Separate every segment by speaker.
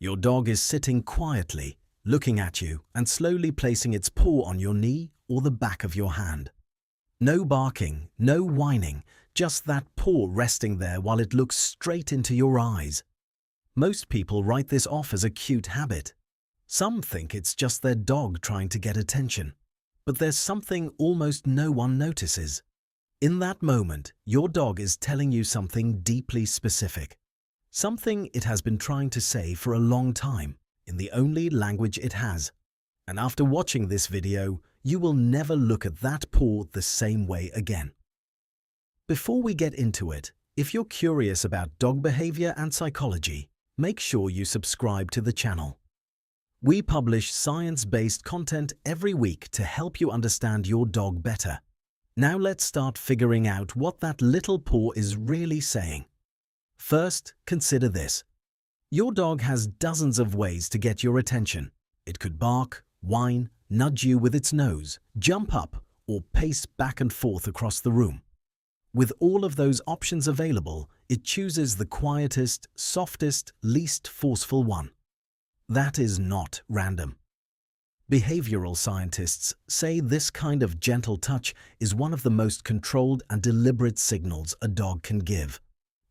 Speaker 1: Your dog is sitting quietly, looking at you and slowly placing its paw on your knee or the back of your hand. No barking, no whining, just that paw resting there while it looks straight into your eyes. Most people write this off as a cute habit. Some think it's just their dog trying to get attention. But there's something almost no one notices. In that moment, your dog is telling you something deeply specific. Something it has been trying to say for a long time, in the only language it has. And after watching this video, you will never look at that paw the same way again. Before we get into it, if you're curious about dog behavior and psychology, make sure you subscribe to the channel. We publish science-based content every week to help you understand your dog better. Now let's start figuring out what that little paw is really saying. First, consider this. Your dog has dozens of ways to get your attention. It could bark, whine, nudge you with its nose, jump up, or pace back and forth across the room. With all of those options available, it chooses the quietest, softest, least forceful one. That is not random. Behavioral scientists say this kind of gentle touch is one of the most controlled and deliberate signals a dog can give.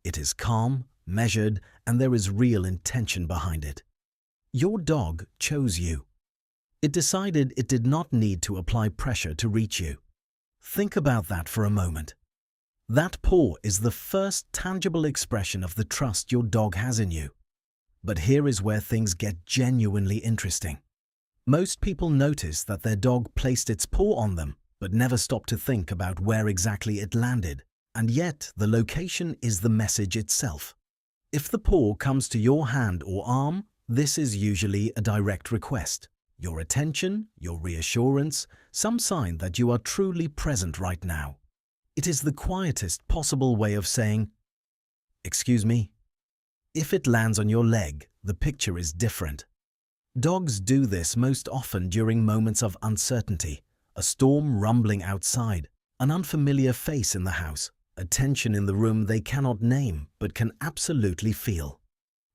Speaker 1: It is calm, measured, and there is real intention behind it. Your dog chose you. It decided it did not need to apply pressure to reach you. Think about that for a moment. That paw is the first tangible expression of the trust your dog has in you. But here is where things get genuinely interesting. Most people notice that their dog placed its paw on them, but never stop to think about where exactly it landed. And yet, the location is the message itself. If the paw comes to your hand or arm, this is usually a direct request. Your attention, your reassurance, some sign that you are truly present right now. It is the quietest possible way of saying, "Excuse me." If it lands on your leg, the picture is different. Dogs do this most often during moments of uncertainty, a storm rumbling outside, an unfamiliar face in the house, a tension in the room they cannot name but can absolutely feel.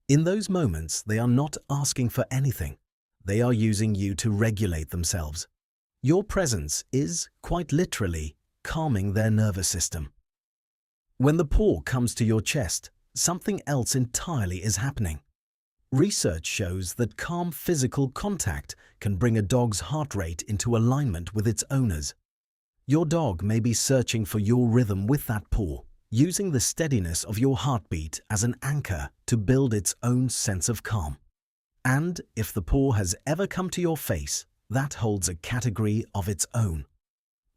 Speaker 1: In those moments, they are not asking for anything. They are using you to regulate themselves. Your presence is, quite literally, calming their nervous system. When the paw comes to your chest, something else entirely is happening. Research shows that calm physical contact can bring a dog's heart rate into alignment with its owner's. Your dog may be searching for your rhythm with that paw, using the steadiness of your heartbeat as an anchor to build its own sense of calm. And if the paw has ever come to your face, that holds a category of its own.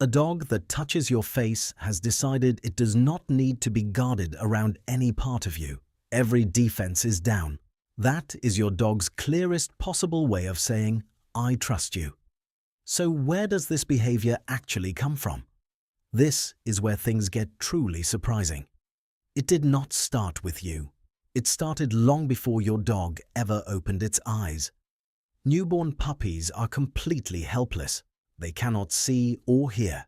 Speaker 1: A dog that touches your face has decided it does not need to be guarded around any part of you. Every defense is down. That is your dog's clearest possible way of saying, "I trust you." So where does this behavior actually come from? This is where things get truly surprising. It did not start with you. It started long before your dog ever opened its eyes. Newborn puppies are completely helpless. They cannot see or hear.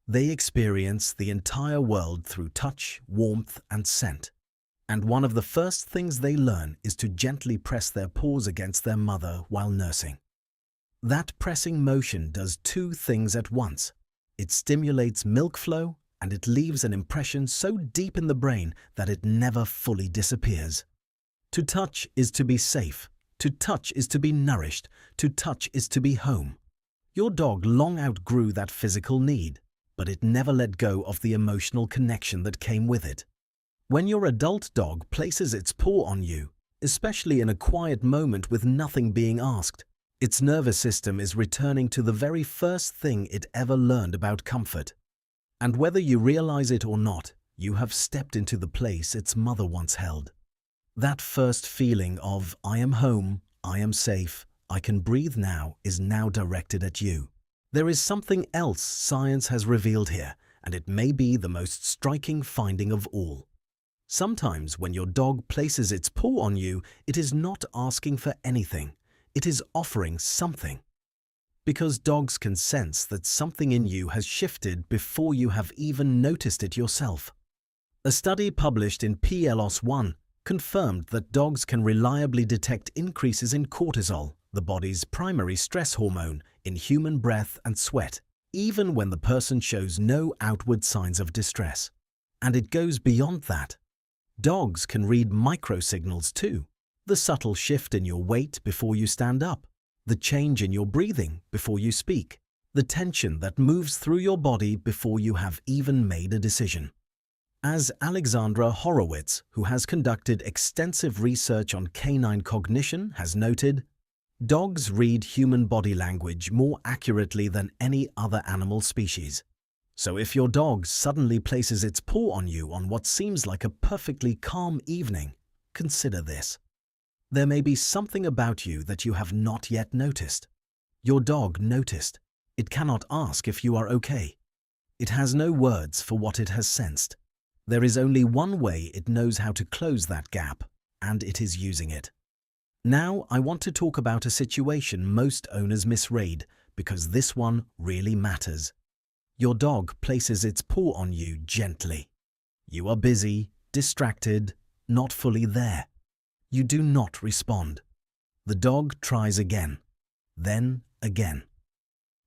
Speaker 1: They experience the entire world through touch, warmth, and scent. And one of the first things they learn is to gently press their paws against their mother while nursing. That pressing motion does two things at once. It stimulates milk flow, and it leaves an impression so deep in the brain that it never fully disappears. To touch is to be safe. To touch is to be nourished. To touch is to be home. Your dog long outgrew that physical need, but it never let go of the emotional connection that came with it. When your adult dog places its paw on you, especially in a quiet moment with nothing being asked, its nervous system is returning to the very first thing it ever learned about comfort. And whether you realize it or not, you have stepped into the place its mother once held. That first feeling of, "I am home, I am safe, I can breathe now," is now directed at you. There is something else science has revealed here, and it may be the most striking finding of all. Sometimes when your dog places its paw on you, it is not asking for anything. It is offering something. Because dogs can sense that something in you has shifted before you have even noticed it yourself. A study published in PLOS One confirmed that dogs can reliably detect increases in cortisol, the body's primary stress hormone, in human breath and sweat, even when the person shows no outward signs of distress. And it goes beyond that. Dogs can read microsignals too. The subtle shift in your weight before you stand up, the change in your breathing before you speak, the tension that moves through your body before you have even made a decision. As Alexandra Horowitz, who has conducted extensive research on canine cognition, has noted, dogs read human body language more accurately than any other animal species. So if your dog suddenly places its paw on you on what seems like a perfectly calm evening, consider this. There may be something about you that you have not yet noticed. Your dog noticed. It cannot ask if you are okay. It has no words for what it has sensed. There is only one way it knows how to close that gap, and it is using it. Now I want to talk about a situation most owners misread, because this one really matters. Your dog places its paw on you gently. You are busy, distracted, not fully there. You do not respond. The dog tries again, then again.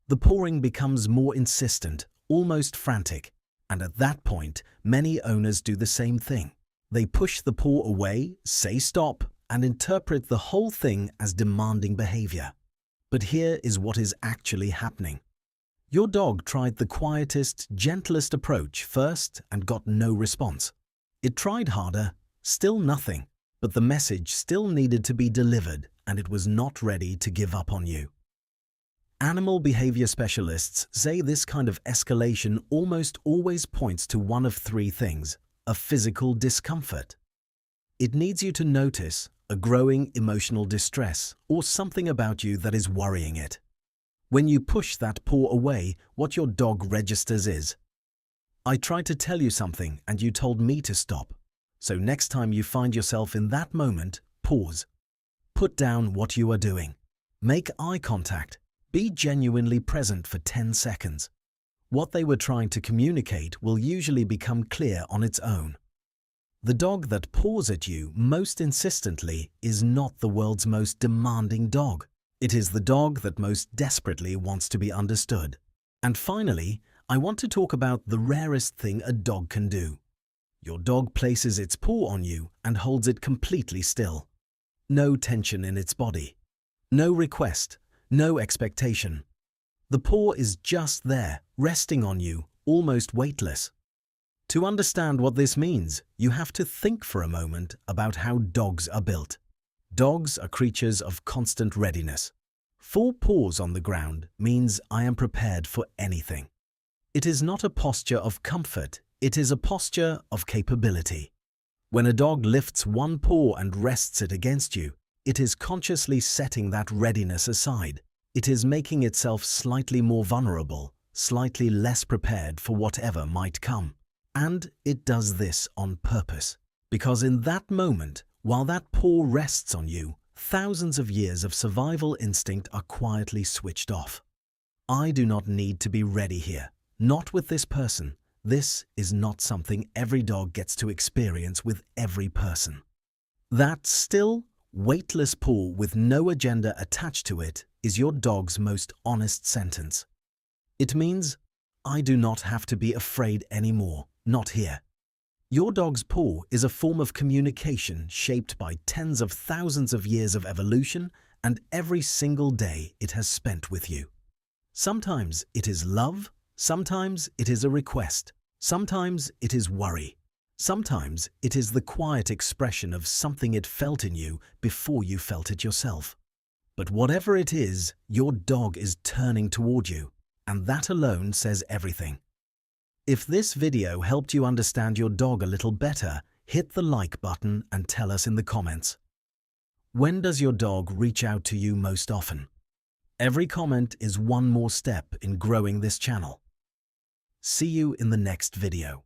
Speaker 1: The pawing becomes more insistent, almost frantic, and at that point, many owners do the same thing. They push the paw away, say stop, and interpret the whole thing as demanding behavior. But here is what is actually happening. Your dog tried the quietest, gentlest approach first and got no response. It tried harder, still nothing, but the message still needed to be delivered and it was not ready to give up on you. Animal behavior specialists say this kind of escalation almost always points to one of three things: a physical discomfort. It needs you to notice a growing emotional distress or something about you that is worrying it. When you push that paw away, what your dog registers is, I tried to tell you something and you told me to stop. So next time you find yourself in that moment, pause. Put down what you are doing. Make eye contact. Be genuinely present for 10 seconds. What they were trying to communicate will usually become clear on its own. The dog that paws at you most insistently is not the world's most demanding dog. It is the dog that most desperately wants to be understood. And finally, I want to talk about the rarest thing a dog can do. Your dog places its paw on you and holds it completely still. No tension in its body. No request. No expectation. The paw is just there, resting on you, almost weightless. To understand what this means, you have to think for a moment about how dogs are built. Dogs are creatures of constant readiness. 4 paws on the ground means I am prepared for anything. It is not a posture of comfort, it is a posture of capability. When a dog lifts one paw and rests it against you, it is consciously setting that readiness aside. It is making itself slightly more vulnerable, slightly less prepared for whatever might come. And it does this on purpose. Because in that moment, while that paw rests on you, thousands of years of survival instinct are quietly switched off. I do not need to be ready here. Not with this person. This is not something every dog gets to experience with every person. That still, weightless paw with no agenda attached to it is your dog's most honest sentence. It means, I do not have to be afraid anymore, not here. Your dog's paw is a form of communication shaped by tens of thousands of years of evolution and every single day it has spent with you. Sometimes it is love, sometimes it is a request, sometimes it is worry. Sometimes it is the quiet expression of something it felt in you before you felt it yourself. But whatever it is, your dog is turning toward you, and that alone says everything. If this video helped you understand your dog a little better, hit the like button and tell us in the comments. When does your dog reach out to you most often? Every comment is one more step in growing this channel. See you in the next video.